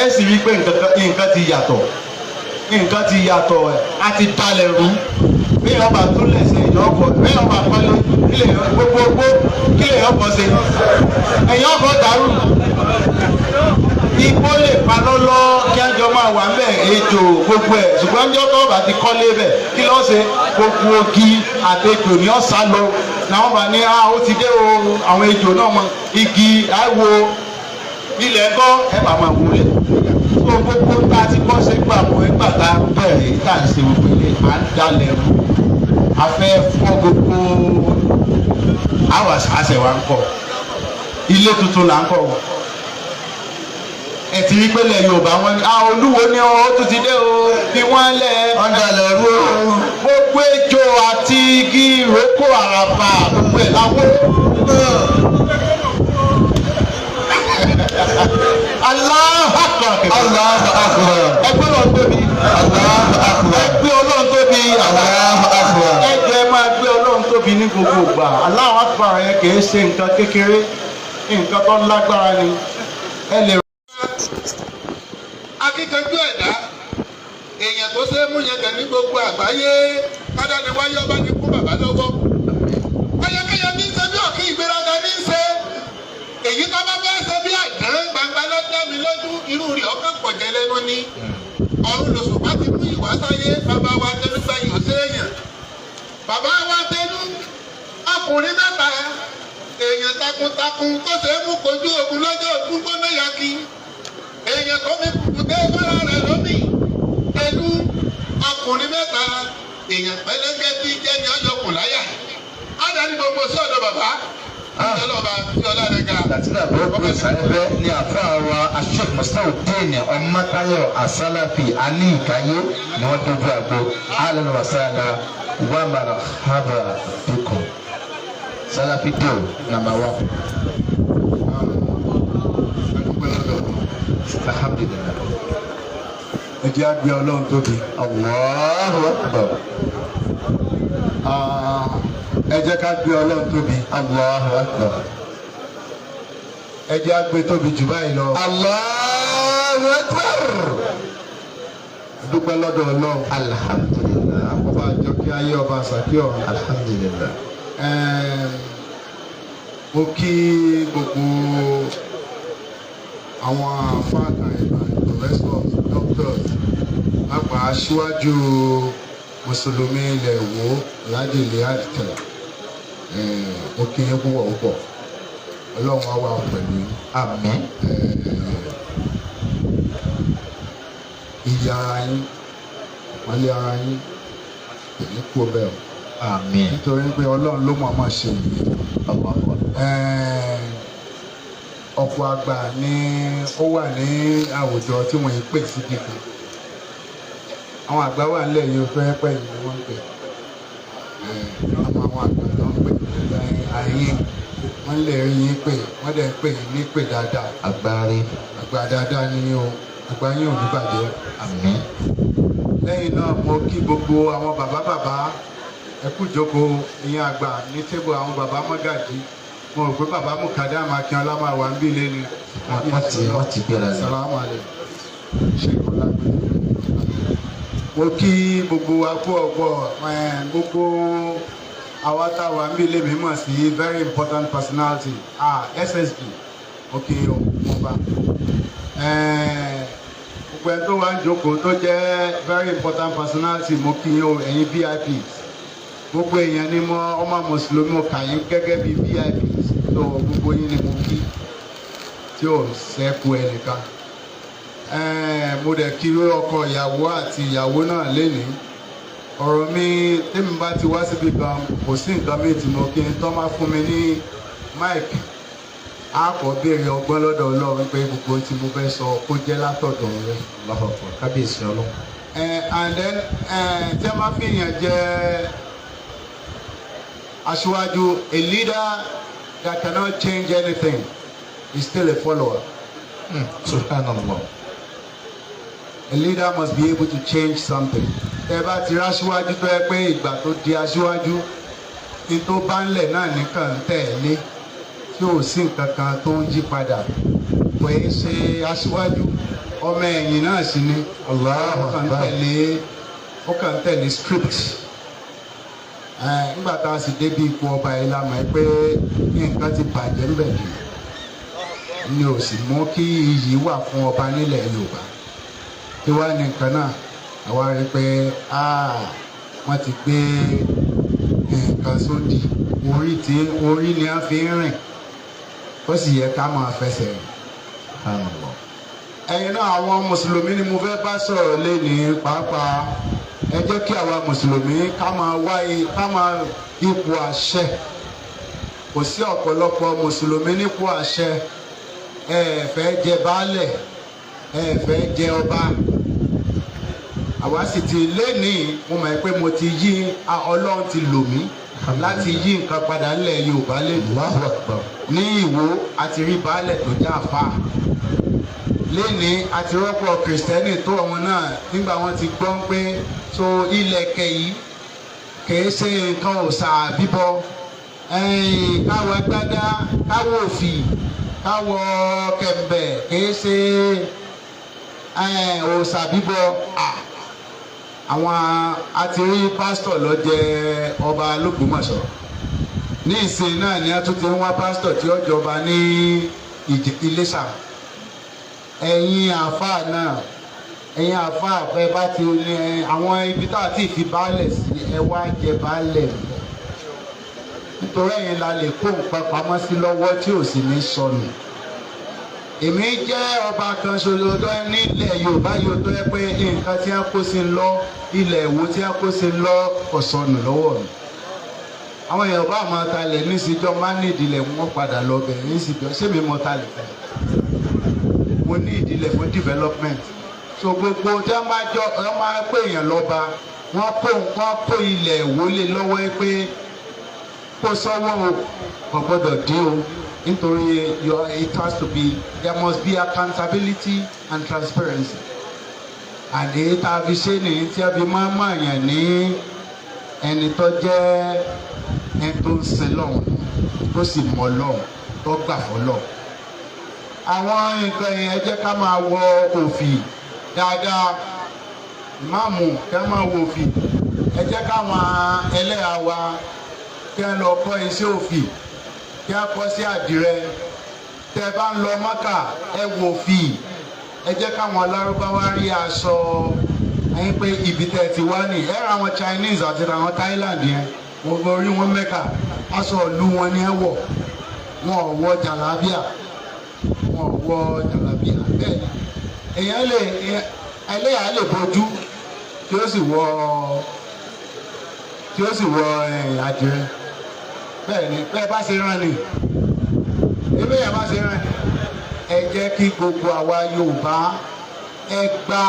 ẹ sì rí pé nǹkan ti yàtọ̀ a ti dalẹ̀ rú bí ọba tó lè ṣe ìyọ́kọ̀ bí ọba kọ́lé kílè gbogbogbò kílè ọkọ̀ ṣe ẹ̀yìn ọkọ̀ dàrú igbó lè pa lọ́lọ́ kí ẹjọ́ máa wà ńbẹ̀ ejò gbogbo ẹ̀ ṣùgbọ́n ẹjọ́ tó bá ti kọ́lé bẹ̀ kí ló ṣe gbogbo ogi àti ejò ní ọ̀sá lọ làwọn bá ní ó ti dé o àwọn ejò náà mọ igi àìwo ilẹ̀ ńkọ́ ẹ bá máa wọlé tó gbogbo tá a ti kọ́ ṣe gbà mọ́ ẹgbà tá a bẹ̀rẹ̀ tá a ṣe gbogbo ilé à ń dalẹ̀ rú a fẹ́ fọ́ gbogbo àwọn àṣẹ wa ń kọ́ ilé tuntun là ń kọ́ wọ́n ẹ ti rí pélé Yorùbá wọn ni Olúwo ni ó tún ti dé o bí wọ́n lẹ̀ ọ̀dàlẹ̀ rú gbogbo ejò àti igi ìrókò àràbà gbogbo ẹ̀ láwọ́. Allahu Akbar. Allahu Akbar. Ẹgbẹ́ Ọlọ́run tóbi. Allahu Akbar. Ẹgbẹ́ Ọlọ́run tóbi. Allahu Akbar. Ẹgbẹ́ máa gbé Ọlọ́run tóbi ní gbogbo ìgbà. Allahu Akbar yẹn kì í ṣe nǹkan kékeré, nǹkan tó lágbára ni. Ẹ lè. Akíkanjú ẹ̀dá èèyàn tó ṣe é mú yẹn kàn ní gbogbo àgbáyé kádà ni wáyé ọba ní kú bàbá lọ́wọ́. Ayẹkẹyẹ ní í ṣe bí ọ̀kí ìgbéraga ní í ṣe. Èyí tó bá fẹ́ ṣe bí àdán gbangba lọ́jọ́ mi lójú irú rẹ̀ ọkàn pọ̀jẹ́ lẹ́nu ní. Ọ̀run lòṣùpá ti mú ìwà sáyé bàbá wa tẹnu gbẹ̀yìn òṣèèyàn. Bàbá wa tẹnu ọkùnrin mẹ́ta èèyàn takuntakun tó ṣe é mú kojú ogun lọ́jọ́ ogun gbóná yaki. Èèyàn tó fi kùkùté fara rẹ̀ lónìí. Tẹnu ọkùnrin mẹ́ta èèyàn pẹ́lẹ́gẹ́ tí jẹ́ ní ọjọ́kùn láyà. Ádàní gbogbo sí ọ̀dọ̀ bàbá. Latina bọ́ọ̀bù sáyẹ́fẹ́ ní àfáàwọ̀ Sheikh Musulumi Ọmọtáyọ̀ Asálàfì Alíkàyé ni wọ́n dojú àgbo alẹ́ wa sálà wà marhaba bikum Salafi dé o nàmbà wà. Alhamdulillah. Ẹ jẹ́ àgbẹ̀ Ọlọ́run tóbi. Allahu Akbar. Ẹ jẹ́ ká gbé Ọlọ́run tóbi. Allahu Akbar. Ẹ jẹ́ àgbẹ̀ tóbi jù báyìí lọ. Allahu Akbar. Dúpẹ́ lọ́dọ̀ Ọlọ́run. Alhamdulillah. Ọba àjọ kí ayé ọba àṣàkí ọ̀run. Alhamdulillah. Mo kí gbogbo àwọn àfáàkàn professors doctors lápá aṣíwájú Mùsùlùmí ilẹ̀ Ìwó láti ilé àdìtẹ̀ mo kí yín púpọ̀ púpọ̀ Ọlọ́run á wà pẹ̀lú Àmín. ìyá ara yín wálé ara yín èyí kú ọbẹ̀ o. Àmín. Nítorí pé Ọlọ́run ló mọ̀ ọ́n ṣe yìí. Ọ̀pọ̀ àgbà ni ó wà ní àwùjọ tí wọ́n ń pè sí kíkan. Àwọn àgbà wà nílẹ̀ yìí fẹ́ pẹ́ yìí ni wọ́n ń pè. Àwọn àgbà náà ń pè àyín wọ́n lè rí yín pè wọ́n dẹ̀ ń pè yín ní pè dáadáa. Agbárí. Àgbà dáadáa ni o àgbà yín ò ní bàjẹ́. Àmín. Lẹ́yìn náà mo kí gbogbo àwọn bàbá ẹ kú jókòó ìyẹn àgbà ní tébù àwọn bàbá mọ́gàjì. Mo rò pé bàbá Mukadam Akínọlá máa wà ń bí ilé ni. Wọ́n ti gbéra ní. Salamu alaikum. Ṣé ìkọlá gbé? Mo kí gbogbo wa kú ọ̀pọ̀ gbogbo àwa tá a wà ń bí ilé mi mọ̀ sí very important personality SSB. Mo kí o mo bá. Gbogbo ẹni tó wà ń jókòó tó jẹ́ very important personality mo kí o ẹ̀yin VIPs. Gbogbo èèyàn ni mo ọmọ Mùsùlùmí mo kà yín gẹ́gẹ́ bí VIPs tó gbogbo yín ni mo kí tí ò ṣẹ́kù ẹnìkan. Mo dẹ̀ kí ọkọ ìyàwó àti ìyàwó náà lénìí. Ọ̀rọ̀ mi tèmi bá ti wá síbi gan kò sí nǹkan mi tí mo kí n tọ́ máa fún mi ní máìkì. A kò béèrè ọgbọ́n lọ́dọ̀ Ọlọ́run pé gbogbo tí mo fẹ́ sọ kó jẹ́ látọ̀dọ̀ rẹ̀. Lọ́kọ̀ọ̀kan kábíyèsí Ọlọ́run. And then tí a máa fi yàn jẹ́ aṣíwájú, a leader that cannot change anything is still a follower. Subhanallah. A leader must be able to change something. Ẹ bá ti ráṣíwájú tó yẹ pé ìgbà tó di aṣíwájú ní tó bá ń lẹ̀ náà nìkan tẹ̀lé tí ò sí nǹkan kan tó ń yí padà. Kò yẹ ṣe aṣíwájú. ọmọ ẹ̀yìn náà sì ni ó kàn ń tẹ̀lé script nígbà tá a sì débi ipò ọba yìí la mọ̀ pé nǹkan ti bàjẹ́ ńbẹ̀ dì ni ò sì mú kí iyì wà fún ọba nílẹ̀ Yorùbá kí wá ní nǹkan náà àwa rí pé wọ́n ti gbé nǹkan sódì orí ni a fi ń rìn ó sì yẹ ká máa fẹsẹ̀ rìn. ẹ̀yin náà àwọn mùsùlùmí ni mo fẹ́ bá sọ̀rọ̀ lénìí pàápàá ẹ jẹ́ kí àwa mùsùlùmí ká máa ipò àṣẹ kò sí ọ̀pọ̀lọpọ̀ mùsùlùmí nípò àṣẹ ẹ fẹ́ jẹ baálẹ̀ ẹ fẹ́ jẹ ọba àwa sì ti lénìí mo mọ̀ pé mo ti yí Ọlọ́run ti lò mí láti yí nǹkan padà ńlẹ̀ Yorùbá lénìí ní Ìwó àti rí baálẹ̀ tó jẹ́ àfáà lénìí àti rọ́pò kìrìsìtẹ́nì tó ọ̀hún náà nígbà wọn ti gbọ́n pé so ilẹ̀kẹ̀ yìí kìí ṣe nǹkan òòṣà bíbọ káwọ gbádá káwọ òfì káwọ kẹ̀mbẹ̀ kìí ṣe òòṣà bíbọ àwọn àti rí pásítọ̀ ló jẹ ọba l'Ógbómọ̀ṣọ́ ní ìsìn náà ni a tún ti ń wá pásítọ̀ tí ó jọba ní Iléṣà ẹ̀yin àáfàá náà ẹ̀yin àáfàá fẹ́ bá ti ní àwọn ibi tá a ti fi baálẹ̀ sí ẹ wá jẹ baálẹ̀ nítorí ẹ̀yin la lè kó nǹkan pamọ́ sí lọ́wọ́ tí ò sì ní sọnù èmi jẹ́ ọba kan ṣoṣo tó nílẹ̀ Yorùbá yóò tó yẹ pé nǹkan tí a kó sí ń lọ ilẹ̀ Ìwó tí a kó sí ń lọ kò sọnù lọ́wọ́ mi àwọn èèyàn bá máa talẹ̀ níṣìjọ́ máa ní ìdílé wọn padà lọ bẹ̀rẹ̀ níṣìjọ́ ṣé mi mọ talẹ̀ fẹ́ mo ní ìdílé fún development so gbogbo tí wọ́n máa pè èèyàn lọ́ba wọ́n kó ilẹ̀ ìwọlé lọ́wọ́ pé kó sọ́wọ́ o kò gbọ́dọ̀ dín o nítorí it has to be there must be accountability and transparency and èyí tá a fi ṣe nìyí tí a fi máa ń mọ̀ọ́yàn ní ẹni tó jẹ́ ẹni tó ń sin lọ́hùn tó sì mọ̀ lọ́hùn tó gbà fọ́ lọ́hùn àwọn nǹkan yẹn ẹ jẹ́ ká máa wọ òfì dáadáa ìmáàmù kí wọ́n máa wọ òfì ẹ jẹ́ káwọn ẹlẹ́yà wa kí wọ́n lọ kọ́ iṣẹ́ òfì kí wọ́n kọ́ sí àdìrẹ tẹ́ ẹ bá ń lọ Mọ́kà ẹ wọ òfì ẹ jẹ́ káwọn alárúbáwá rí aṣọ ẹyin pé ibi tẹ́ ẹ ti wá ní ẹ ra àwọn Chinese àti àwọn Thailand yẹn wọ́n borí wọn Mẹ́kà aṣọ ìlú wọn ni ẹ wọ̀ wọn ò wọ jàlábíà wọn wọ jàlábíà bẹ́ẹ̀ ni èèyàn lè ẹlẹ́yà lè bójú tí ó sì wọ àdìrẹ bẹ́ẹ̀ ni bẹ́ẹ̀ bá ṣe rán ni ebe yà bá ṣe rán ẹ jẹ́ kí gbogbo àwa Yorùbá ẹ gba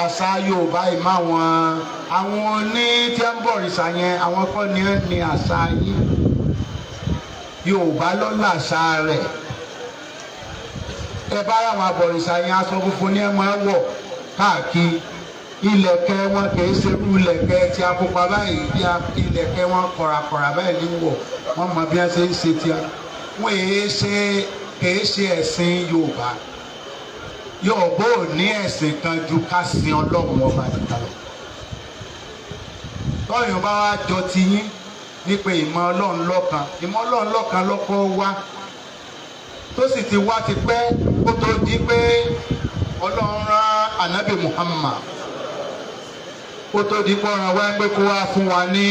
àṣà Yorùbá ìmọ̀ àwọn ní tí a ń bọ̀ ìṣà yẹn àwọn kọ́ ni ẹ ní àṣà yìí Yorùbá ló láṣà rẹ̀ ẹ bá àwọn abọ̀rìṣà yẹn aṣọ funfun ní ẹ máa wọ̀ káàkiri ilẹ̀kẹ̀ wọn kìí ṣe irú ilẹ̀kẹ̀ tí a pupa báyìí bí ilẹ̀kẹ̀ wọn kọ̀ràkọ̀rà báyìí ní wọ̀ wọ́n mọ bí wọ́n ṣe ń ṣe tiẹ̀ wọ́n kìí ṣe ẹ̀sìn Yorùbá Yorùbá ò ní ẹ̀sìn kan ju ká sin Ọlọ́run ọba nìkan lọ tọ́yìn bá wá jọ ti yín nípa ìmọ̀ Ọlọ́run lọ́kan ìmọ̀ Ọlọ́run lọ́kan lọ́kọ́ wá tó sì ti wá ti pẹ́ kó tó di pé Ọlọ́run rán Ànábì Muhammad kó tó di pé ọ̀ràn wá pé kó wá fún wa ní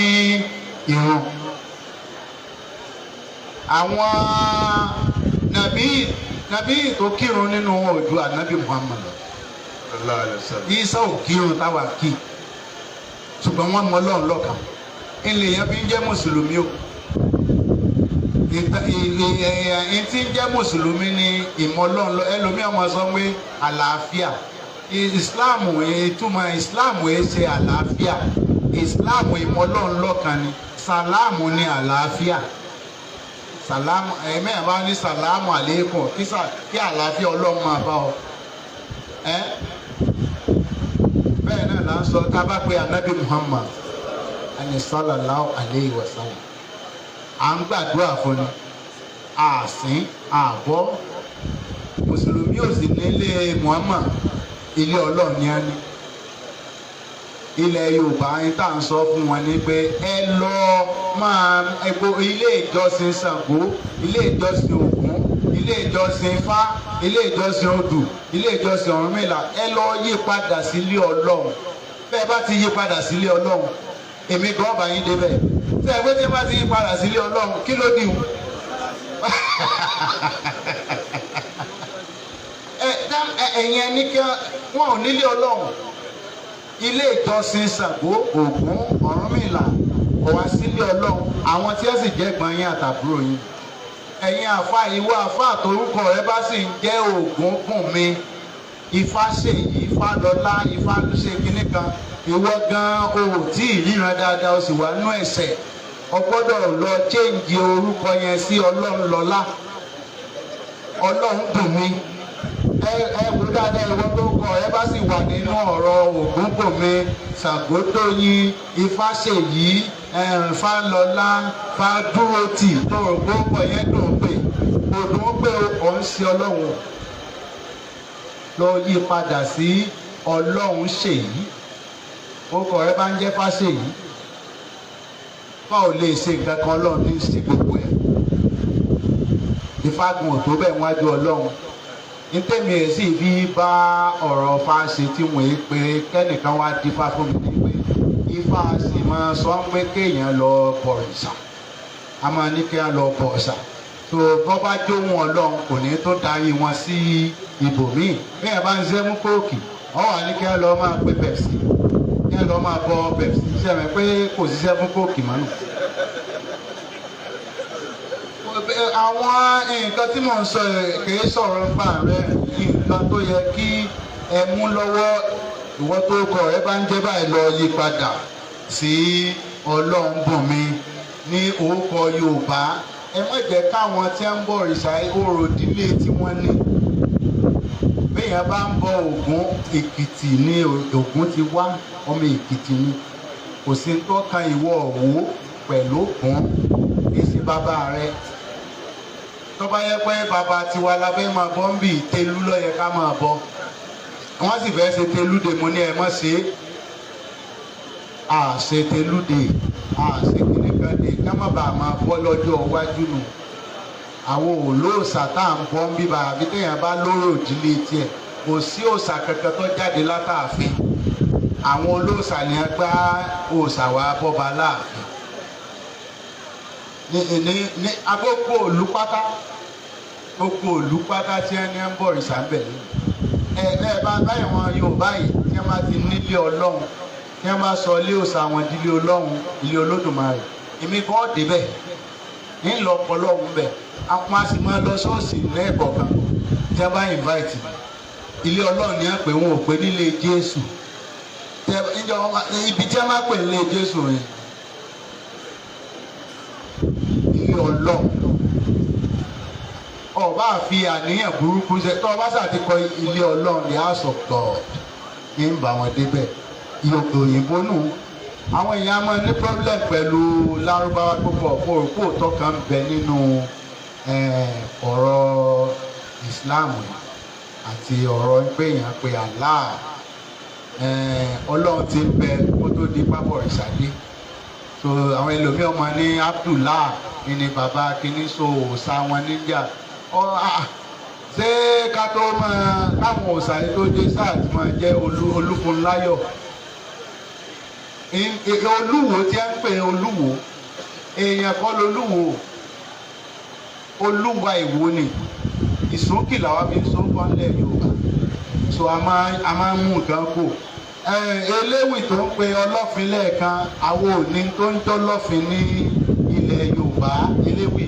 ìrun àwọn nàbí tó kírun nínú wọn ò ju Ànábì Muhammad Ìsá ò kírun táwa kí ṣùgbọ́n wọ́n mọ Ọlọ́run lọ́kan ilé yẹn fi ń jẹ́ mùsùlùmí o ìtí ń jẹ́ mùsùlùmí ni ìmọ̀ Ọlọ́run ẹlòmíì ọmọ sọ pé àlàáfíà ìsìláàmù ìtumọ̀ ìsìláàmù ẹ̀ ṣe àlàáfíà ìsìláàmù ìmọ̀ Ọlọ́run lọ́kan ni sàlámù ni àlàáfíà sàlámù ẹ̀mí ẹ̀ bá ní sàlámù àlékún kí àlàáfíà Ọlọ́run máa bá ọ bẹ́ẹ̀ náà là ń sọ ká bá pé Ànábì Muhammad ẹni sallallahu alayhi wa sallam à ń gbàdúrà fún ni àsín àbọ̀ mùsùlùmí ò sì nílé Muhammad ilé Ọlọ́run ni á ní. Ilẹ̀ Yorùbá yín tá à ń sọ fún wọn ni pé ẹ lọ máa ẹgbẹ́ ilé ìjọsìn Ṣàngó, ilé ìjọsìn Ògún, ilé ìjọsìn Ifá, ilé ìjọsìn Odù, ilé ìjọsìn Ọ̀rúnmìlà, ẹ lọ yí padà sílé Ọlọ́run. Bẹ́ẹ̀ bá ti yí padà sílé Ọlọ́run, èmi gan bá yín débẹ̀. Ṣé ẹ pé tí ẹ bá ti yí padà sílé Ọlọ́run, kí ló dì wù? Ẹ̀yin ẹni kí wọ́n ò nílé Ọlọ́run. Ilé ìjọsìn Ṣàngó, Ògún, Ọ̀rúnmìlà kò wá sílé Ọlọ́run. Àwọn tí ẹ sì jẹ́ ẹ̀gbọ́n yín àtàbúrò yín. Ẹ̀yin àfa ìwọ àfa àtorúkọ rẹ bá sì ń jẹ́ Ògúnbùnmi, Ifáṣèyí, Ifálọlá, Ifáṣe kínní kan, ìwọ gan o ò tí ì ríran dáadáa o sì wà nú ẹ̀ṣẹ̀. O gbọ́dọ̀ lọ chéǹjì orúkọ yẹn sí Ọlọ́runlọ́lá, Ọlọ́runbùnmi. Ẹ wò dáadáa ìwọ tó kọ ẹ bá sì wà nínú ọ̀rọ̀ Ògúnbùnmi, Ṣàngótóyin, Ifáṣèyí, Fálọlá, Fádúrótì tó rò pé ó kọ yẹn dùn pé kò dùn pé ò ń ṣe Ọlọ́run. Lọ yí padà sí Ọlọ́runṣèyí. Orúkọ rẹ bá ń jẹ́ Fáṣèyí, báwo lè ṣe nǹkan kan Ọlọ́run ní sí gbogbo ẹ̀? Ìfagùn ò tó bẹ́ẹ̀ wájú Ọlọ́run. Ntẹ́mi ẹ̀ sì fi bá ọ̀rọ̀ fáṣe tí wọ́n ń pe kẹ́nìkan wá dífá fún mi ní pé Ifá sì máa sọ pé kéèyàn lọ bọ̀rìṣà, a máa ní kéèyàn lọ bọ̀ṣà. tó bọ́ bá jó wọn Ọlọ́run kò ní tó darí wọn sí ibòmíì. bí ẹ bá ń ṣe mú kóòkì ọ wà ní kéèyàn lọ máa pé Pepsi, kéèyàn lọ máa bọ Pepsi, sẹ́mi pé kò ṣiṣẹ́ fún kóòkì mọ́nù. Àwọn nǹkan tí mò ń sọ kìí sọ̀rọ̀ nípa rẹ̀, nǹkan tó yẹ kí ẹ mú lọ́wọ́. Ìwọ tó kọ ẹ bá ń jẹ́ báyìí lọ yí padà sí Ọlọ́runbùnmi ní orúkọ Yorùbá. Ẹ má jẹ́ káwọn tí ń bọ òrìṣà orò ìdílé tí wọ́n ní. Béèyàn bá ń bọ Ògún, Èkìtì ní Ògún ti wá, ọmọ Èkìtì ni. Kò sí tó kan ìwọ Ọ̀wọ̀ pẹ̀lú Ògún, kì í sí bàbá rẹ̀. Tó bá yẹ pé bàbá tiwa la fẹ́ máa bọ́ ń bì Tẹ̀lú ló yẹ ká máa bọ. Wọ́n sì fẹ́ ṣe Tẹ̀lúdè, mo ní ẹ mọ̀ ṣe. Ṣe Tẹ̀lúdè, ṣe kìnìkan dè ká má bàa máa bọ́ lọ́jọ́ iwájú nù. Àwọn olóòṣà tá à ń bọ́ ń bíbá àbí téèyàn bá lóró ìdílé tiẹ̀, kò sí òòṣà kankan tó jáde látààfin. Àwọn olóòṣà ni wọ́n gbá òòṣà wa bọ́ba láàfin. Ní agbógbó òlú pátá, gbogbo òlú pátá tí ẹni ń bọ̀ òrìṣà ń bẹ̀ lónìí. Ẹ bá báyìí wọn Yorùbá yìí tí wọ́n bá ti nílé Ọlọ́run, tí wọ́n bá sọ ilé òòṣà wọn di ilé Ọlọ́run, ilé Olódùmarè. Èmi kọ́ débẹ̀ ń lọ Ọlọ́run bẹ̀. Àwọn a sì máa lọ ṣọ́ọ̀ṣì lẹ́ẹ̀kọ̀ọ̀kan tí wọ́n bá invite. Ilé Ọlọ́run ni wọ́n pè, wọn ò pè nílé Jésù. Ibi tí wọ́n máa pè nílé Jésù rẹ̀, ilé Ọlọ́run. Ọba àfi àníyàn burúkú ṣe tó ọba ṣàtìkọ ilé Ọlọ́run the house of God ní ń bá wọn débẹ̀. Òyìnbó nù. Àwọn èèyàn máa ní problem pẹ̀lú Lárúbáwá púpọ̀ kó òkú òótọ́ kan bẹ nínú ọ̀rọ̀ Islam àti ọ̀rọ̀ pé èèyàn pe Allah. Ọlọ́run ti ń bẹ kó tó di pápọ̀ ìṣàdé. So àwọn ẹlòmíràn máa ní Abdullah ní bàbá kìíní so òòṣà wọn níjà. Ṣé ká tó máa káwọn òòṣà yìí tó dé sáà tí máa jẹ́ Olúfunláyọ̀. Olúwo tí a ń pè Olúwo, èèyàn kọ́ lolúwo, Olúwa Ìwó ni. Ìsókè làwọn fi ń sọ fọ́nlẹ̀ Yorùbá. So a máa ń mú nǹkan kù. Eléwì tó ń pe Ọlọ́fin lẹ́ẹ̀kan, àwọn òní tó ń jọ́ lọ́fin ní ilẹ̀ Yorùbá. Eléwì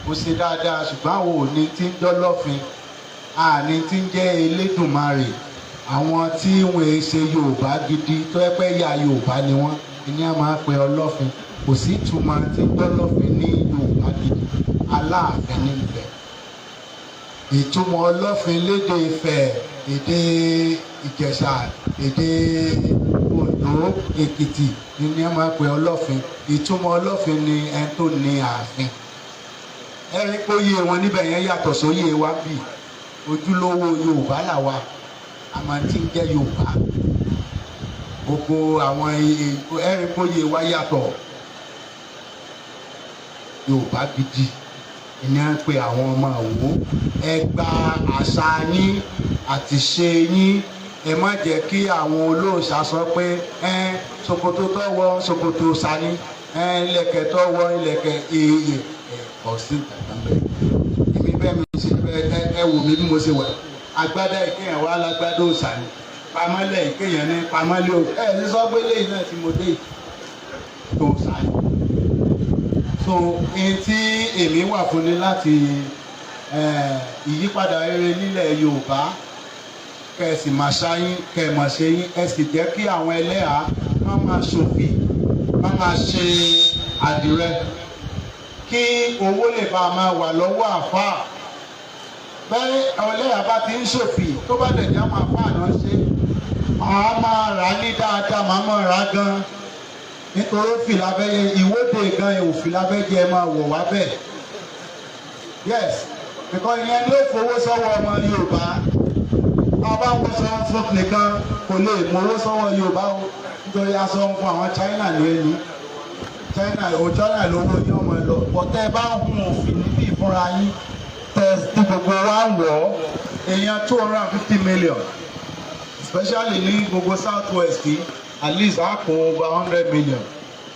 ó ṣe dáadáa ṣùgbọ́n àwọn òní tí ń jọ́ lọ́fin, àní tí ń jẹ́ Elédùmarè. Àwọn tí wọ́n ṣe Yorùbá gidi tó ẹ pẹ́ ya Yorùbá ni wọ́n, ìní a máa pe Ọlọ́fin. Kò sí ìtumọ̀ tí ń jọ́ lọ́fin ní Yorùbá gidi. Aláàfin ní ibẹ̀. Ìtumọ̀ Ọlọ́fin lédè Ifẹ̀, èdè Ìjẹ̀ṣà, èdè Oǹdó, Èkìtì ni a máa pe Ọlọ́fin. Ìtumọ̀ Ọlọ́fin ni ẹni tó ní ààfin. Ẹ̀rí pé oyè wọn níbẹ̀ yẹn yàtọ̀ sóyè wa bí ojúlówó Yorùbá là wa. àmọ́ tí ń jẹ́ Yorùbá gbogbo àwọn ẹ̀rín kóyè wá yàtọ̀ Yorùbá gidi ìní à ń pe àwọn ọmọ òwò ẹ gba àṣà yín àti ṣe yín ẹ má jẹ́ kí àwọn olóòṣà sọ pé ṣòkòtò tó wọ ṣòkòtò sani ilẹ̀kẹ̀ tó wọ ilẹ̀kẹ̀ èèyè ọ̀sìn kàkàmbẹ̀ èmi bẹ́ẹ̀ mi ṣe ẹ wò mí bí mo ṣe wà agbádá ìkéyàn wà lágbádá òòṣà ni pamọ́lẹ̀ ìkéyàn ní pamọ́lẹ̀ òòṣà ní sọ pé lẹ́yìn náà tí mo dé tó òòṣà ni. So ohun tí èmi wà fún ni láti ìyípadà rere nílẹ̀ Yorùbá kẹ̀sì máa ṣáyín kẹ̀mọ̀ ṣe yín ẹ sì jẹ́ kí àwọn ẹlẹ́hàá wọ́n máa ṣòfì wọ́n máa ṣe àdìrẹ kí owó lè bá a máa wà lọ́wọ́ àfáà bẹ́ẹ̀ ẹlẹ́hàá bá ti ń ṣòfì tó bá dẹ̀ jẹ́ àwọn àfáà náà ṣe màá máa rà á ní dáadáa màá máa rà á gan nítorí fìlà abẹ́yẹ ìwọ́de gan òfìlà abẹ́jẹ máa wọ̀ wá bẹ́ẹ̀ yes because ìyẹn ló fowó sọ́wọ́ ọmọ Yorùbá ọba ń wọṣọ fún nìkan kò lè mọwó sọ́wọ́ Yorùbá o nítorí aṣọ ń fún àwọn China ní ẹni China lówó ní ọmọ lọ bọ́tẹ́ bá ń hun òfin níbí ìfúnra yín tí gbogbo wa ń wọ̀ èèyàn 250 million especially ní gbogbo South West at least a kó over 100 million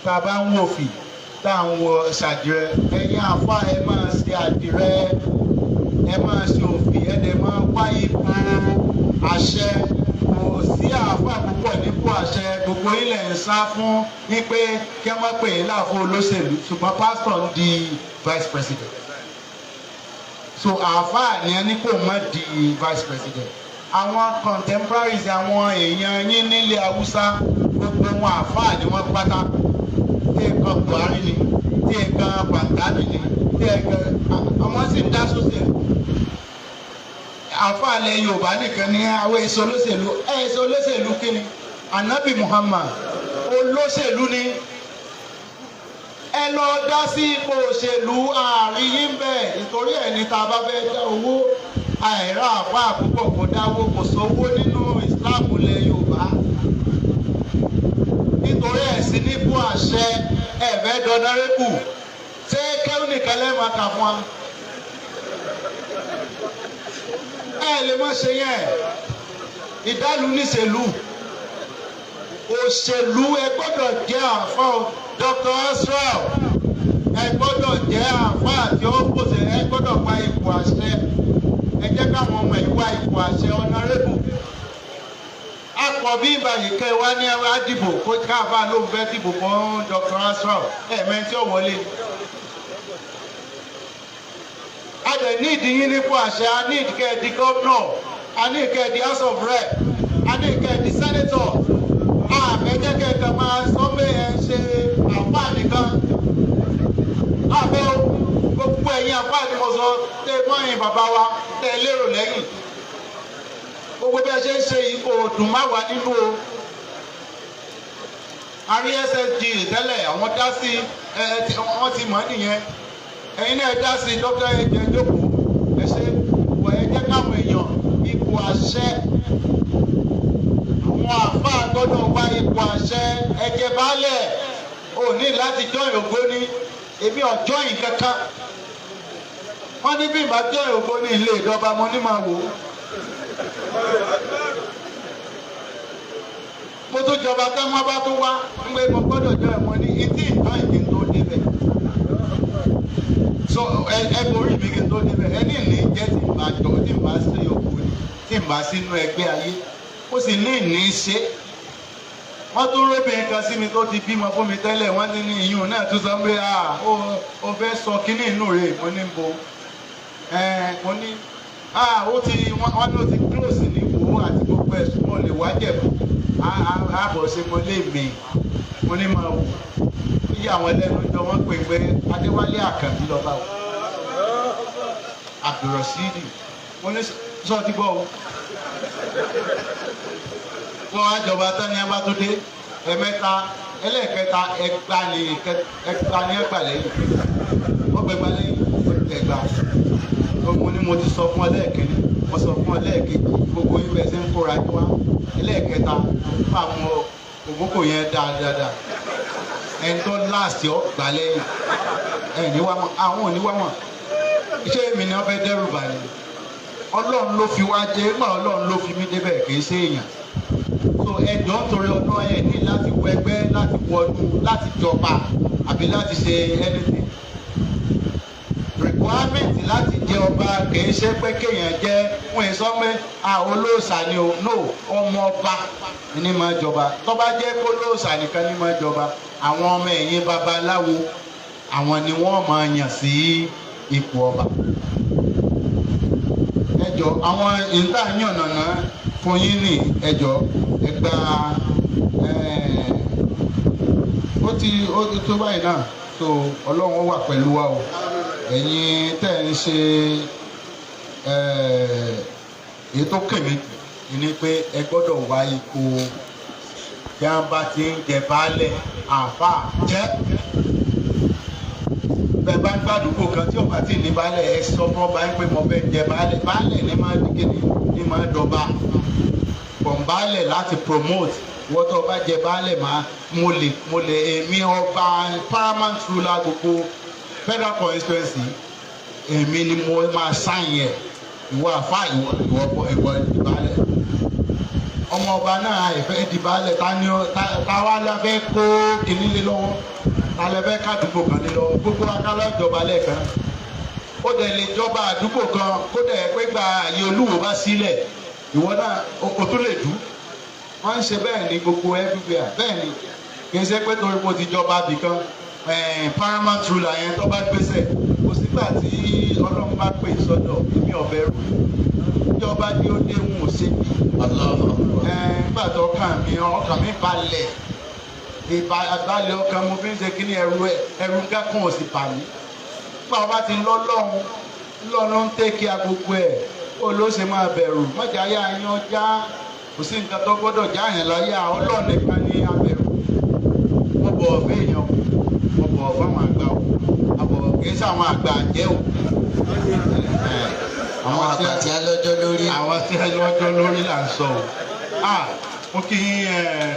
tá a bá ń wò fì tá à ń wọ ṣàdìrẹ ẹ̀yin àfa ẹ máa ṣe àdìrẹ ẹ máa ṣe òfì ẹ dẹ̀ máa wá ipò àṣẹ kò sí àáfà púpọ̀ nípò àṣẹ gbogbo ilẹ̀ ń sá fún ní pé kí wọ́n pè é láàfo olóṣèlú ṣùgbọ́n pásítọ̀ ń di vice president so àáfà ni ẹni kò mọ̀ di vice president àwọn contemporaries àwọn èèyàn yín nílé Haúsá gbogbo wọn àáfà ni wọ́n pátá tí ẹ̀kan Buhari ni tí ẹ̀kan Pàtàkì ni tí ẹ̀kan ọmọ sì ń dá sóṣèlú àfàlẹ̀ Yorùbá nìkan ní àwọn èso olóṣèlú èso olóṣèlú kíni Ànábì Muhammad olóṣèlú ni ẹ lọ dá sí ipò òṣèlú àárín yín bẹ́ẹ̀ nítorí ẹni tá a bá fẹ́ dá owó àìrá àpá àkókò kò dáwó kò sówó nínú Islam ilẹ̀ Yorùbá nítorí ẹ̀sìn nípò àṣẹ ẹ̀fẹ́ dọ́nárẹ́bù ṣé kẹ́hìn nìkan lẹ́ẹ̀ma kà fún wa. ẹ lè má ṣe yẹn ìdálù níṣèlú òṣèlú ẹ gbọ́dọ̀ jẹ́ àfa Dr. Israel ẹ gbọ́dọ̀ jẹ́ àfa àti ọpọsẹ ẹ gbọ́dọ̀ gba ipò àṣẹ ẹ jẹ́ káwọn ọmọ ìwà ipò àṣẹ ọ̀nàrẹ́bù akọ bí ìbàyí kẹ wá ní àdìbò kó káfá ló ń fẹ́ dìbò fún Dr. Israel mẹ́tí ó wọlé. A dẹ̀ ní ìdíyín nípò àṣẹ, a ní ìdíkẹ́ di gọ́vnọ̀, a ní ìkẹ́ di house of rep, a ní ìkẹ́ di senator. Àbẹ̀jẹ̀kẹ́ kan máa sọ pé ẹ ṣe àǹfà nìkan. Àbẹ̀ gbogbo ẹ̀yin àǹfà ni mo sọ tẹ mọ́yìn bàbá wa tẹ lérò lẹ́yìn. Gbogbo bí ẹ ṣe ń ṣe ipò dùn má wà nínú o. A rí SSG tẹ́lẹ̀ àwọn dá sí wọ́n ti mọ̀ nìyẹn. Ẹ̀yin náà dá sí dókítà ẹ̀jẹ̀ jókòó ẹ ṣe wọ̀ ẹ jẹ́ káwọn èèyàn ipò àṣẹ àwọn àfáà gbọ́dọ̀ wá ipò àṣẹ ẹ̀jẹ̀ baálẹ̀ ò ní láti jọyìn ògbóni èmi ọ̀jọ́yìn kankan wọ́n ní bí ìbá jọyìn ògbóni ilé ìjọba mo ní máa wò ó. Mo tó jọba táwọn bá tó wá ń gbé mo gbọ́dọ̀ jọ ẹ̀mọ́ ní etí ìtàn ìdí tó débẹ̀. So ẹ borí mi kí n tó débẹ̀ ẹni ìní jẹ́ tí n bá jọ tí n bá sí òkú ni tí n bá sínú ẹgbẹ́ ayé ó sì ní ìní ṣe. Wọ́n tún róbìnrin kan sí mi tó ti bímọ fún mi tẹ́lẹ̀ wọ́n ní ìyún náà tún sọ pé ó fẹ́ sọ kínní inú rẹ̀ mo ní bo mo ní ó ti wọ́n ló ti close ní ìwò àti gbogbo ẹ̀sùn mo lè wá jẹ̀bù àbọ̀ ṣe mo lè mì mo ní máa wò bí àwọn ẹlẹ́nu jọ wọ́n pè pé Adéwálé Àkànbí lọ́ba o Abdulrasidi mo ní sọ ti gbọ́ o wọ́n á jọba tán ní abátúndé ẹ̀mẹ́ta ẹlẹ́ẹ̀kẹta ẹgbà ní ẹgbà lẹ́yìn wọ́n gbẹgbà lẹ́yìn ẹgbà mo ní mo ti sọ fún ẹlẹ́ẹ̀kẹ́ni mo sọ fún ẹlẹ́ẹ̀kejì gbogbo yín bẹ́ẹ̀ ṣe ń kóra jọ wá ẹlẹ́ẹ̀kẹta máa mọ ògbókò yẹn dáadáa ẹni tó láàsì ọ gbà lẹ́yìn ẹni wá mọ àwọn ò ní wá mọ iṣẹ́ mi ni wọ́n fẹ́ dẹ́rù bà ní ọlọ́run ló fi wá jẹ́ nígbà ọlọ́run ló fi mí débẹ̀ kì í ṣe èèyàn so ẹjọ́ nítorí ọdún ẹ̀ ní láti wọ ẹgbẹ́ láti wọdún láti jọba àbí láti ṣe anything requirement láti jẹ ọba kìí ṣe pé kéèyàn jẹ wọn ì sọ pé olóòṣà ni o no ọmọ ọba ní máa jọba tó bá jẹ́ kó olóòṣà nìkan ní máa jọba àwọn ọmọ ẹ̀yìn babaláwo àwọn ni wọ́n máa yàn sí ipò ọba ẹjọ àwọn ìta yànnàná fún yín ní ẹjọ ẹgbà ó ti tó báyìí náà so ọlọ́run wà pẹ̀lú wa o ẹ̀yin tẹ́ ń ṣe èyí tó kèmí ni pé ẹ gbọ́dọ̀ wá ipò bí wọ́n bá ti ń jẹ baálẹ̀ àfà jẹ́ bẹ́ẹ̀ bá ń gbàdúgbò kan tí ọba tí ní baálẹ̀ ẹ sọ fún ọba ń pè mọ́ bẹ́ẹ̀ jẹ baálẹ̀ ní máa dìgẹ́ ní máa dọba baálẹ̀ láti promote wọ́n tó bá jẹ baálẹ̀ máa mo lè èmi ọba paramount ruler gbogbo federal constituency èmi ni mo máa sáyìn ẹ̀ ìwọ àfa ìwọ ìdìbàlẹ̀ ọmọ ọba náà ìfẹ́ ìdìbàlẹ̀ táwa la fẹ́ kó kìnní lé lọ́wọ́ ta lẹ fẹ́ kádùúgbò kan lé lọ́wọ́ gbogbo akálọ̀ ìjọba lẹ́ẹ̀kan ó dẹ̀ lè jọba àdúgbò kan kó dẹ̀ pé gba àyè Olúwo bá sílẹ̀ ìwọ náà o tún lè dùn wọ́n ń ṣe bẹ́ẹ̀ ní gbogbo everywhere bẹ́ẹ̀ ni kì í ṣe pé torí mo ti jọba bìkan paramount ruler yẹn tó bá gbèsè kò sígbà tí ọlọ́run bá pè sọ́dọ̀ èmi ọ̀bẹ rú ìjọba ní ó dé wọn ò ṣe bí nígbà tó ọkàn mi balẹ̀ ìbalẹ̀ ọkàn mo fi ń ṣe kíní ẹrù gákan ò sì bà mí nígbà wọn bá ti lọ́lọ́run tẹ́kí agogo ẹ̀ ó ló ṣe máa bẹ̀rù mọ́jà yá yan já kò sí nǹkan tó gbọ́dọ̀ já yẹn láyà ọlọ́run nìkan ní abẹ̀rù wọ́n bọ̀ ọ̀fẹ́ èèyàn wọ́n bọ̀ ọ̀fẹ́ àwọn àgbà o àbọ̀ kìí ṣe àwọn àgbà jẹ́ o. àwọn àgbà tí a lọ́jọ́ lórí. àwọn tí a lọ́jọ́ lórí là ń sọ o. mo kí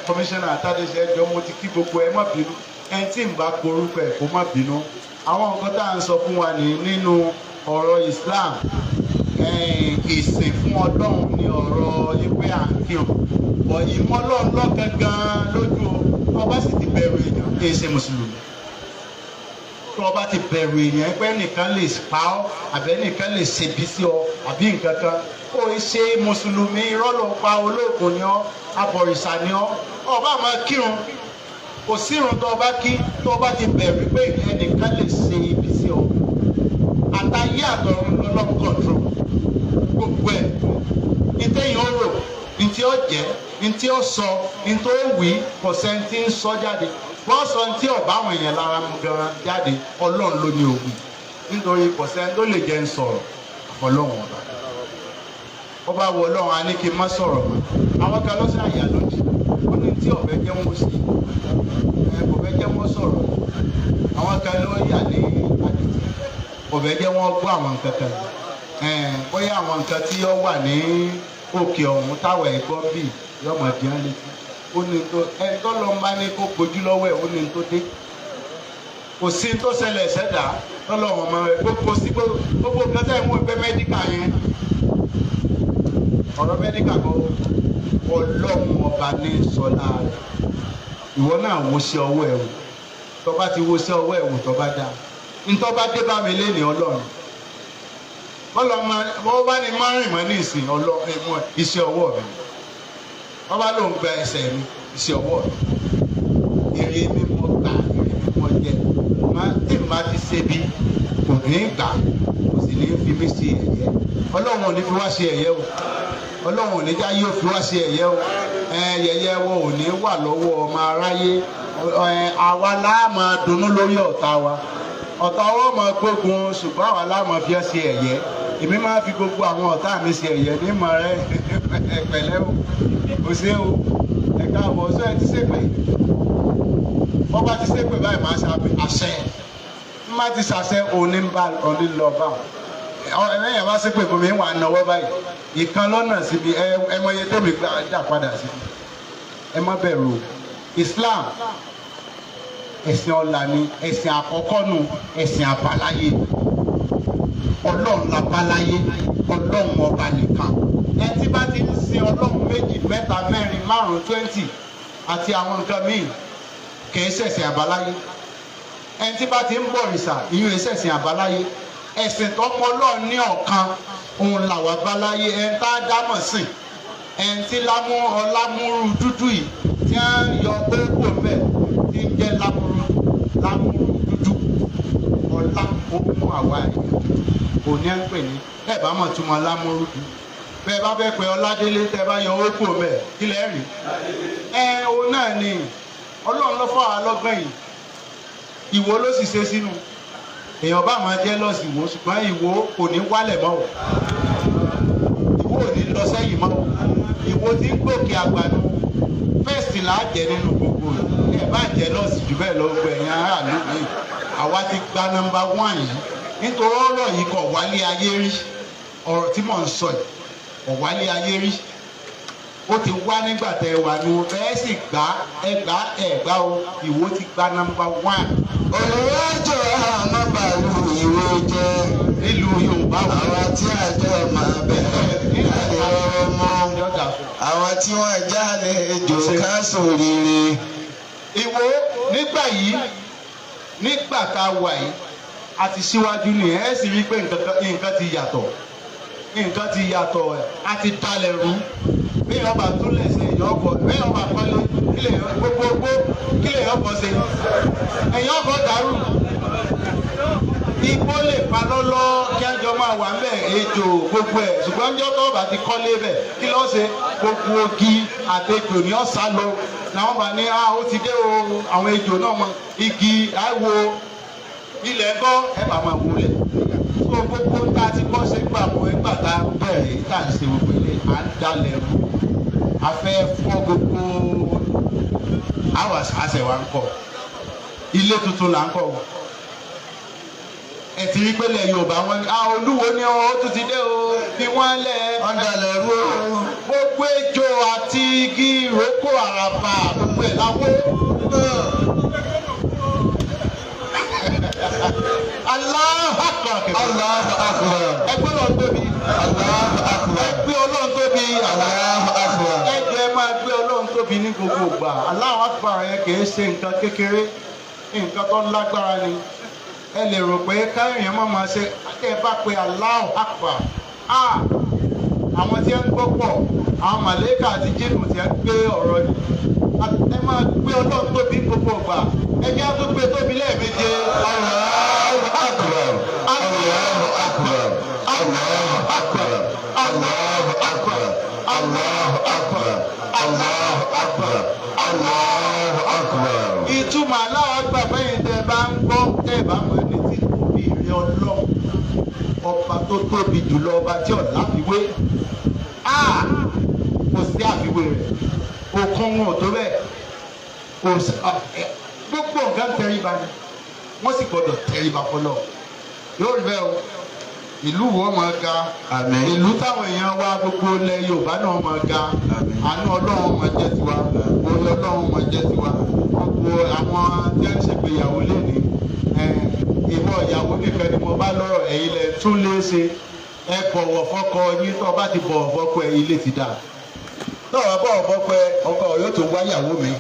kọmíṣánná àtàdéṣe ẹjọ́ mo ti kí gbogbo ẹ má bínú ẹni tí ń bá porúkọ ẹ kó má bínú. àwọn nǹkan tá à ń sọ fún wa nínú ọ̀rọ̀ Islam ìsìn fún Ọlọ́run ni ọ̀rọ̀ ìwé àkíyàn bọ̀ ìmọ̀lọ́run lọ́kàn gan-an lójú ọba sì ti bẹ̀rù èèyàn kì í ṣe mùsùlùmí tó ọba ti bẹ̀rù èèyàn pé nìkan lè pa ọ́ àbẹ́ nìkan lè ṣèbí sí ọ àbí nǹkan kan ó ṣe mùsùlùmí irọ́ ló pa olóògùn ni ọ́ abọ̀rìṣà ni ọ́ ọba máa kírun kò sírun tó ọba kí tó ọba ti bẹ̀rù pé ẹnìkan lè ṣe ibi sí ọ àtàyé àtọ̀run lọ́lọ́run kọ̀ọ̀tró gbogbo ẹ̀ ìtẹ̀yìn ó rò ntí ó jẹ́ ntí ó sọ ntí ó wí kò sẹ́ńtì ń sọ jáde wọ́n sọ ntí ọ̀bá àwọn èèyàn lára mu gan jáde ọlọ́run ló ní òwì nítorí kò sẹ́ńtì ó lè jẹ́ ń sọ̀rọ̀ ọlọ́run ọba ọba wo ọlọ́run á ní kí n má sọ̀rọ̀ mọ́ àwọn kan lọ́sẹ̀ àyà lòdì ó ní tí ọ̀bẹ jẹ́ wọ́n sí kò fẹ́ jẹ́ wọ́n sọ̀rọ̀ àwọn kan ló yà ní àdìtì kò fẹ́ jẹ́ wọ́n gbọ́ àwọn nǹkan kan bóyá àwọn nǹkan tí ó wà ní òkè ọ̀hún táwọn ẹ̀gbọ́n bíi yọmọ díẹ̀ létí ó ní tó ẹni tó lọ bá ní kó gbójú lọ́wọ́ ẹ̀ ó ní tó dé kò sí tó ṣẹlẹ̀ ṣẹ̀dá lọ́lọ́wọ́n ọmọ rẹ̀ gbogbo sí gbogbo kẹsẹ̀ ń wọ ẹgbẹ́ mẹ́díkà yẹn ọ̀rọ̀ mẹ́díkà kan ọlọ́run ọba ní sọlá rẹ̀ ìwọ náà wo sí ọwọ́ ẹ̀ wò tó bá ti wo sí ọwọ́ ẹ̀ wò tó bá dáa ntọ́ bá dé bá mi lé ní ọlọ́run wọ́n bá ní márùn mọ́ ní ìsìn iṣẹ́ ọwọ́ mi wọ́n bá lóun gba ẹsẹ̀ mi iṣẹ́ ọwọ́ mi èrè mi mọ́ gbà èrè mi mọ́ jẹ tí n bá ti ṣe bí kò ní gbà kò sì ní fi mí ṣe ẹ̀yẹ ọlọ́run ò ní fi wá ṣe ẹ̀yẹ o ọlọ́run ò ní já yóò fi wá ṣe ẹ̀yẹ o yẹ̀yẹ́ wọn ò ní wà lọ́wọ́ ọmọ aráyé àwa la máa dunnú lórí ọ̀tá wa ọ̀tá wọn máa gbógun ṣùgbọ́n àwa la máa fi ẹ́ ṣe ẹ̀yẹ èmi máa fi gbogbo àwọn ọ̀tá mi ṣe ẹ̀yẹ ní mọ̀ rẹ pẹ̀lẹ́ o kò sí o ẹ̀ka àbọ̀ ọ̀ṣọ́ ẹ ti ṣépè wọ́n bá ti ṣépè báyìí máa ṣàpè àṣẹ má ti ṣàṣẹ òní ń bá òní lọ bá wọn ẹ̀yìn bá ṣépè fún mi wà náwó báyìí ìkan lọ́nà síbi ẹ mọ iye tẹ́mi dà padà síbi ẹ má bẹ̀rù Islam ẹ̀sìn ọ̀la ni ẹ̀sìn àkọ́kọ́ nu ẹ̀sìn àbáláyé ọlọ́run làbáláyé ọlọ́run ọba nìkan ẹ tí bá ti ń sin ọlọ́run méjì mẹ́ta mẹ́rin márùn 20 àti àwọn nǹkan míì kìí ṣẹ̀sìn àbáláyé ẹ tí bá ti ń bọ̀ òrìṣà ìyún ẹ̀sẹ̀sìn àbáláyé ẹ̀sìn tọ́mọ ọlọ́run ní ọ̀kan òun làwọn àbáláyé ẹ̀ ń tá a dámọ̀ sìn ẹ̀ ń tí ọlámúrú dúdú yìí tí wọ́n yọ gbogbo mẹ́ tí ń jẹ́ lámúrú dúdú ọlá ogun àwa èèyàn òní ẹ̀ ń pè ní ẹ̀ bá mọ̀ túmọ̀ lámúrú dúdú bẹ́ẹ̀ bá fẹ́ pẹ́ ọládélé tẹ́ bá yọ owó mẹ́ kí lẹ́ rí òun náà ni ọlọ́run ló fọ́ àlọ́gbọ̀n yìí ìwọ ló sì ṣe sínú èèyàn bá máa jẹ́ lọ́sì ìwọ ṣùgbọ́n ìwọ kò ní wálẹ̀ mọ́ o ìwọ ò ní lọ sẹ́yìn mọ́ o ìwọ tí ń gòkè àgbàdo fẹ́ẹ̀sì là á jẹ nínú gbogbo ẹ̀ bá jẹ́ lọ́sì jù bẹ́ẹ̀ lọ gbogbo ẹ̀yìn aráàlú yìí àwa ti gba nọ́mbà 1 yìí nítorí ọ̀rọ̀ yìí kò wálé ayé rí ọ̀rọ̀ tí mò ń sọ yìí kò wálé ayé rí ó ti wá nígbà tẹ wà ní o bẹ́ẹ̀ sì ẹgbà o ìwọ ti gba nọ́mbà 1. olùwájọ àmọ́ bàálù ìwé jẹ́ nílùú Yorùbá àwọn tí àjọ máa bẹ̀rẹ̀ ìrọ̀rọ̀ mọ́ àwọn tí wọ́n jáde ejò ká sòrìrì. ìwọ nígbà yìí nígbà tá a wà yìí a ti síwájú nìyẹn ẹ sì rí i pé nǹkan ti yàtọ̀ a ti dalẹ̀ rú bí ọba tó lè ṣe ìyọ́kọ̀ bí ọba kọ́lé kílẹ̀ gbogbogbò kílẹ̀ ọkọ̀ ṣe ẹ̀yìn ọkọ̀ dàrú igbó lè pa lọ́lọ́ kí ẹjọ́ máa wà ń bẹ̀ ejò gbogbo ẹ̀ ṣùgbọ́n ẹjọ́ tó bá ti kọ́lé bẹ̀ kí ló ṣe gbogbo ogi àtejò ní ọ̀sán lọ làwọn bá ní ó ti dé o àwọn ejò náà mọ igi àìwo ilẹ̀ ńkọ́ ẹ bá máa wọlé so gbogbo tá a ti kọ́ ṣe gbà mọ́ ẹgbà tá a bẹ̀rẹ̀ tá a ṣe gbogbo ilé à ń dalẹ̀ rú a fẹ́ fọ́ gbogbo àwọn àṣẹwà ń kọ́ ilé tuntun là ń kọ́ ẹ ti rí pélé Yorùbá wọn ni Olúwo ni ó tún ti dé o bí wọ́n lẹ̀ wọ́n dalẹ̀ rú gbogbo ejò àti igi ìrókò àràbà gbogbo ẹ̀ láwọ́. Allahu Akbar. Allahu Akbar. Ẹgbẹ́ Ọlọ́run tóbi. Allahu Akbar. Ẹgbẹ́ Ọlọ́run tóbi. Allahu Akbar. Ẹgbẹ́ máa gbé Ọlọ́run tóbi ní gbogbo ìgbà. Allahu Akbar yẹn kìí ṣe nǹkan kékeré, nǹkan tó lágbára ni. Ẹ lè rò pé káyọ̀yàn máa ṣe ẹ bá pe Allahu Akbar. Àwọn tí ń gbọ́ pọ̀, àwọn màlẹ́kà àti jíìnù tí ń gbé ọ̀rọ̀ ni. Ẹ máa gbé Ọlọ́run tóbi gbogbo ìgbà. Ẹ jẹ́ àtúntò gbé tóbi lẹ́ẹ̀méje. Allahu Akbar. Allahu Akbar. Allahu Akbar. Allahu Akbar. Allahu Akbar. Allahu Akbar. Allahu Akbar. Ìtumọ̀ Allahu Akbar bẹ́yìn tẹ́ bá ń gbọ́ tẹ́ bá mọ̀ ní tí tóbi ìrìn Ọlọ́run ọba tó tóbi jùlọ ọba tí ọ̀la fiwé kò sí àfiwé rẹ̀ òkun wọn ò tó bẹ́ẹ̀ kò sí gbogbo nǹkan tẹríba ni wọ́n sì gbọ́dọ̀ tẹríba fọlọ́ yóò rí bẹ́ẹ̀ o ìlú wo máa ga ìlú táwọn èèyàn wá gbogbo ilẹ̀ Yorùbá náà máa ga àánú Ọlọ́run máa jẹ́ tiwa orí Ọlọ́run máa jẹ́ tiwa gbogbo àwọn tí wọ́n ń ṣègbéyàwó lẹ́ni ìwọ ìyàwó nìkan ni mo bá lọ́rọ̀ ẹ̀yin lẹ tún lé ṣe ẹ bọ̀wọ̀ fọ́kọ yín tó bá ti bọ̀wọ̀ fọ́kọ ẹ ilé ti dà tó o bọ̀wọ̀ fọ́kọ ẹ ọkọ yóò tún wá ìyàwó mi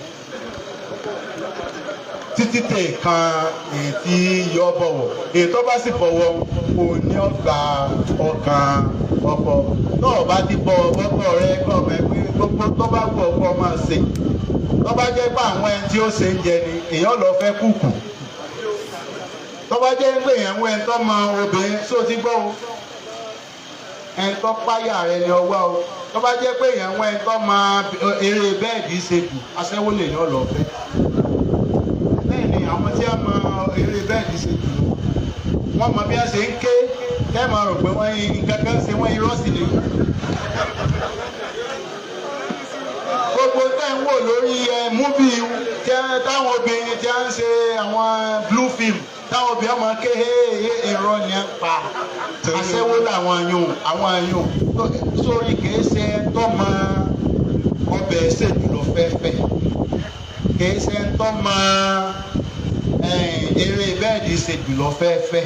títí tè kan èyí tí yọ bọ̀wọ̀ èyí tó bá sì bọ̀wọ̀ kò ní ọgbà ọkàn ọkọ tó o bá ti bọ̀wọ̀ fọ́kọ rẹ kọ́ ọmọ ẹgbẹ́ gbogbo tó bá wù ọkọ máa ṣe tó bá jẹ́ pé àwọn ẹni tí ó ṣe ń jẹ ni èèyàn lọ fẹ́ kúkù tó bá jẹ́ pé èèyàn ń tó mọ obìnrin tó ti gbọ́ o ẹni tó páyà rẹ ni ọwọ́ o tó bá jẹ́ pé èèyàn ń tó mọ eré bẹ́ẹ̀dì ṣe jù aṣẹ́wó lè yàn lọ fẹ́ bẹ́ẹ̀ ni àwọn tí a mọ eré bẹ́ẹ̀dì ṣe jù wọ́n mọ bí wọ́n ṣe ń ké tẹ́ máa rò pé wọ́n yin kankan ṣe wọ́n irọ́ sí ni gbogbo tẹ́ ń wò lórí múbì táwọn obìnrin tí a ń ṣe àwọn blue film táwọn obìnrin ọmọ ké irọ́ ni a ń pa aṣẹ́wó làwọn àyùn sórí kìí ṣe tó mọ ọbẹ̀ ṣe jùlọ fẹ́fẹ́ kìí ṣe tó mọ eré bẹ́ẹ̀dì ṣe jùlọ fẹ́fẹ́.